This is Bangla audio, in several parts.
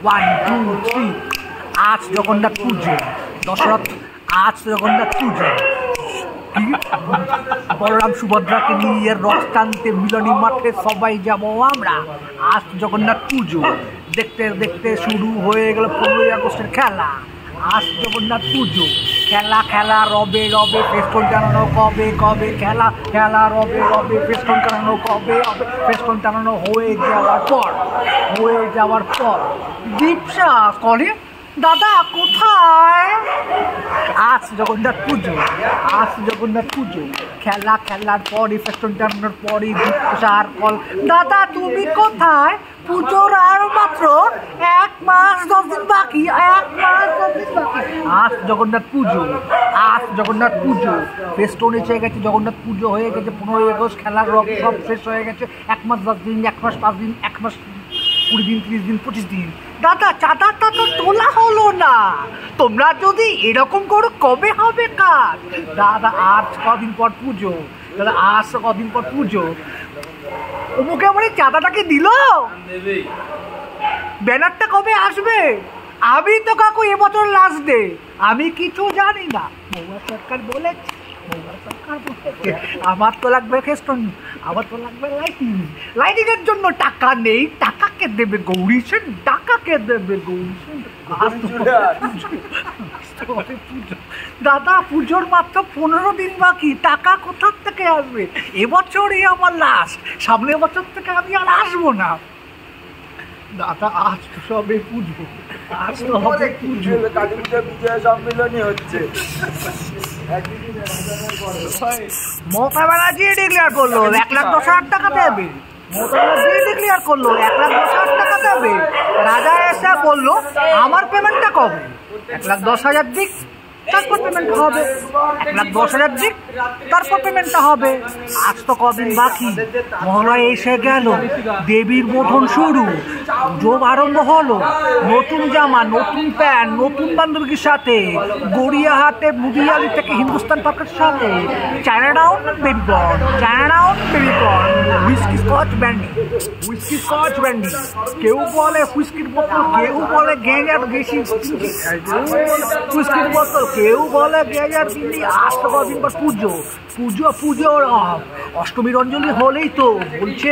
1 2 3 আজ জগন্নাথ পুজো দশরথ আজ জগন্নাথ পুজো বলরাম সুভদ্রাকে নিয়ে রথ টানতে মিলনী মাঠে সবাই যাব আমরা। আজ জগন্নাথ পুজো দেখতে দেখতে শুরু হয়ে গেল 15ই আগস্টের খেলা। আজ জগন্নাথ পুজো খেলা খেলা রবে রবে ফেস্টন টানানো কবে কবে খেলা খেলা রবে রবে ফেস্টন টানানো কবে হবে ফেস্টন টানানো হয়ে যাওয়ার পর দীপশা করে দাদা কোথায়? আজ জগন্নাথ পুজো খেলা খেলার পরই ফেস্টন টানানোর পরই দীপশার কল দাদা তুমি কোথায়? পুজোর আর মাত্র 1 মাস 10 দিন বাকি। আজ জগন্নাথ পুজো ফেস্টন এসে গেছে, জগন্নাথ পুজো হয়ে গেছে, 15ই আগস্ট খেলার রব সব শেষ হয়ে গেছে। 1 মাস 10 দিন 1 মাস 5 দিন 1 মাস 20 দিন 30 দিন 25 দিন। দাদা চাঁদাটা তো তোলা হলো না, তোমরা যদি এরকম করো কবে হবে কাজ? দাদা আজ কদিন পর পুজো, দাদা আজ কদিন পর পুজো। অমুকে আমার চাঁদাটাকে দিল, ব্যানারটা কবে আসবে? আমি তো কাকু এবছর লাস্ট ডে, আমি কিছু জানি না। মহুয়া সরকার বলেছে আমার তো লাগবে ফেস্টন, আমার তো লাগবে লাইটিংয়ের জন্য টাকা নেই। টাকাকে দেবে গৌরী সেন, দাদা পুজোর মাত্র 15 দিন বাকি, টাকা কোথার থেকে আসবে? এবছরই আমার লাস্ট, সামনের বছর থেকে আমি আর আসবো না। দাদা আজ তো সবে পুজো, আজ তো হবে পুজো, বিজয় সম্মেলনী হচ্ছে। মমতা ব্যানার্জি ডিক্লেয়ার করলো 1,10,000 টাকা দেবে। রাজা এসে বললো আমার পেমেন্টটা কবে? 1,10,000 দিক তারপর পেমেন্ট হবে, 1,10,000 দিক তারপর পেমেন্টটা হবে। আজ তো কদিন বাকি, মহালয়া এসে গেল, দেবীর বোধন শুরু, যোগ আরম্ভ হলো। নতুন জামা, নতুন প্যান্ট, নতুন বান্ধবীর সাথে, গড়িয়াহাটে মুদিয়ালি থেকে হিন্দুস্তান পার্কের সাথে, China down baby corn, whisky Scotch brandy, কেউ বলে হুইস্কির বোতল, কেউ বলে গেঁজার গেছি হুইস্কির বোতল, কেউ বলে গেঁজার চিনি। আজ তো কদিন পর পুজো, অষ্টমীর অঞ্জলি হলেই তো বলছে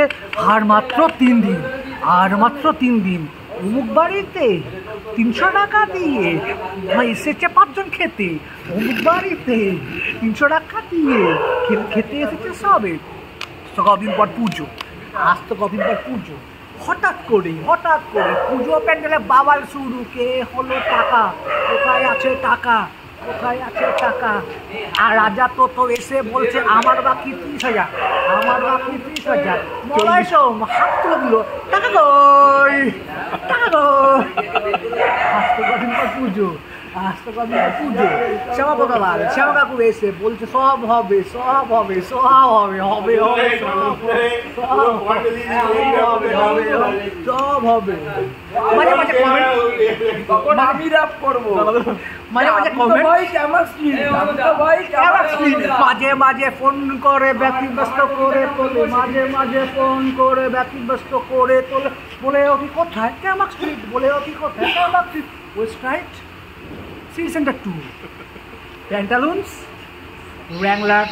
আর মাত্র 3 দিন। অমুক বাড়িতে 300 টাকা দিয়ে এসেছে 5 জন খেতে, অমুক বাড়িতে 300 টাকা দিয়ে খেতে এসেছে সবে। কদিন পর পুজো, আজ তো কদিন পর পুজো। হঠাৎ করে পুজো প্যান্ডেলে বাবার শুরু। কে হলো টাকা? কোথায় আছে টাকা? আর রাজা তো এসে বলছে আমার বাকি 30,000, হাত তুলে দিল, টাকা কই? শ্যামা কাকু এসে বলছে সব হবে। মাঝে মাঝে ফোন করে ব্যতিব্যস্ত করে তোলে, বলে ওকে কোথায়? Camac street, West right, city centre 2, Pantaloons, wrangler,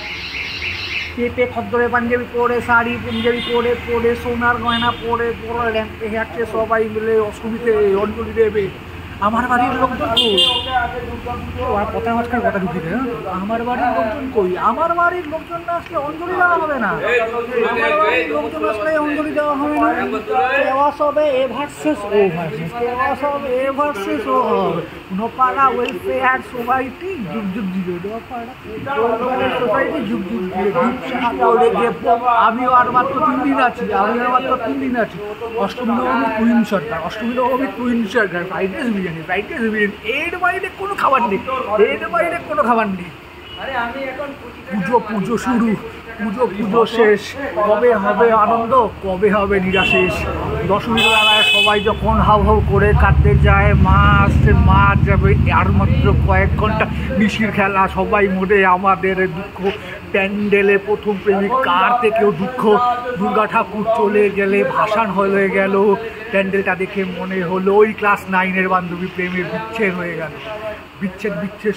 পেঁপে খদ্দরে পাঞ্জাবি পরে, শাড়ি পাঞ্জাবি পরে, সোনার গয়না পরে র্যাম্পে হাঁটছে সবাই মিলে অষ্টমীতে অঞ্জলি দেবে। আমার বাড়ির লোকজন কই? কথা মাঝখানে কথা ঢুকি দেয়। আমার বাড়ির লোকজন কই? আমার বাড়ির লোকজন না আসলে অঞ্জলি দেওয়া হবে না। নোপাড়া ওয়েলফেয়ার সোসাইটি যুগ আমিও আর মাত্র 3 দিন আছি। অষ্টমী নবমী কুইন সরকার, ফ্রাইড রাইস বিরিয়ানি, এর বাইরে কোনো খাবার নেই। পুজো শুরু, পুজো শেষ, কবে হবে আনন্দ, কবে হবে নিরাশেষ। দশমীর বেলায় সবাই যখন হাউ হাউ করে কাটতে যায়, মা আসছে, মা যাবে, আর মাত্র কয়েক ঘন্টা নিশির খেলা, সবাই মোড়ে আমাদের দুঃখ, প্যান্ডেলে প্রথম প্রেমিক কার থেকেও দুঃখ, দুর্গা ঠাকুর চলে গেলে ভাসান হয়ে গেল, প্যান্ডেলটা দেখে মনে হলো ওই ক্লাস 9-এর বান্ধবী প্রেমের বিচ্ছেদ হয়ে গেল। বিচ্ছেদ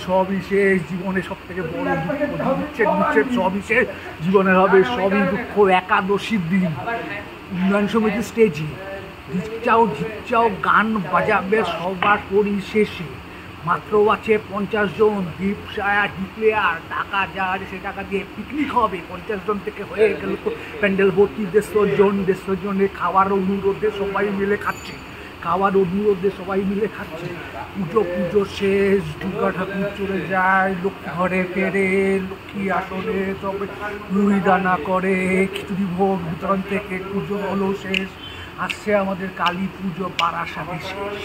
সবই শেষ, জীবনে সব থেকে বড় দুঃখ, বিচ্ছেদ সবই শেষ, জীবনের হবে সবই দুঃখ। একাদশীর দিন উন্নয়ন সমিতির স্টেজে ঝিকচাও গান বাজাবে সবার পরিশেষে, মাত্র আছে 50 জন, ডিক্লেয়ার, টাকা যা আছে সে টাকা দিয়ে পিকনিক হবে। 50 জন থেকে হয়ে গেল তো প্যান্ডেল ভর্তি 150 জনে, খাওয়ার অনুরোধে সবাই মিলে খাচ্ছে, পুজো শেষ, দুর্গা ঠাকুর চলে যায়, লক্ষ্মী ঘরে ফেরে, লক্ষ্মী আসনে সবে মুড়ি দানা করে, খিচুড়ি ভোগ বিতরণ থেকে পুজো হলো শেষ। আসছে আমাদের কালী পুজো বারাসাতে শেষ,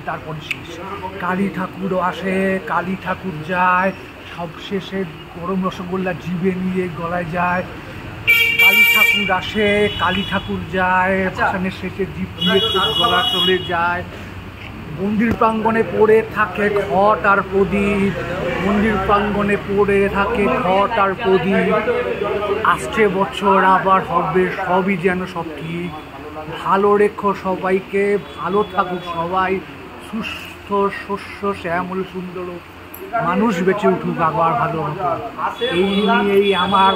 তারপরে শেষ। কালী ঠাকুরও আসে, কালী ঠাকুর যায়, সব শেষে গরম রসগোল্লা জিভে নিয়ে গলায় যায়। কালী ঠাকুর আসে, কালী ঠাকুর যায়, ভাসানের শেষে জিভ দিয়ে গলা চলে যায়। মন্দির প্রাঙ্গণে পড়ে থাকে ঘট আর প্রদীপ, আসছে বছর আবার হবে, সবই যেন সব ঠিক। ভালো রেখো সবাইকে, ভালো থাকুক সবাই, সুস্থ শস্য শ্যামল সুন্দর মানুষ বেঁচে উঠুক আবার ভালো হবে। এই নিয়েই আমার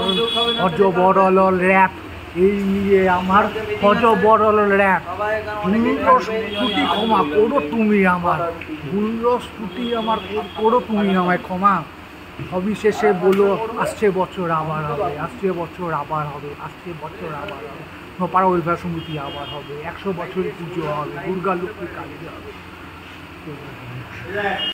হজবরল র্যাপ, ত্রুটি ক্ষমা করো তুমি আমার, ত্রুটি আমার করো তুমি আমায় ক্ষমা। সবিশেষে বলো আসছে বছর আবার হবে, নোপাড়া ওয়েলফেয়ার সমিতি আবার হবে, 100 বছরের পুজো হবে, দুর্গা লক্ষ্মী কালী হবে।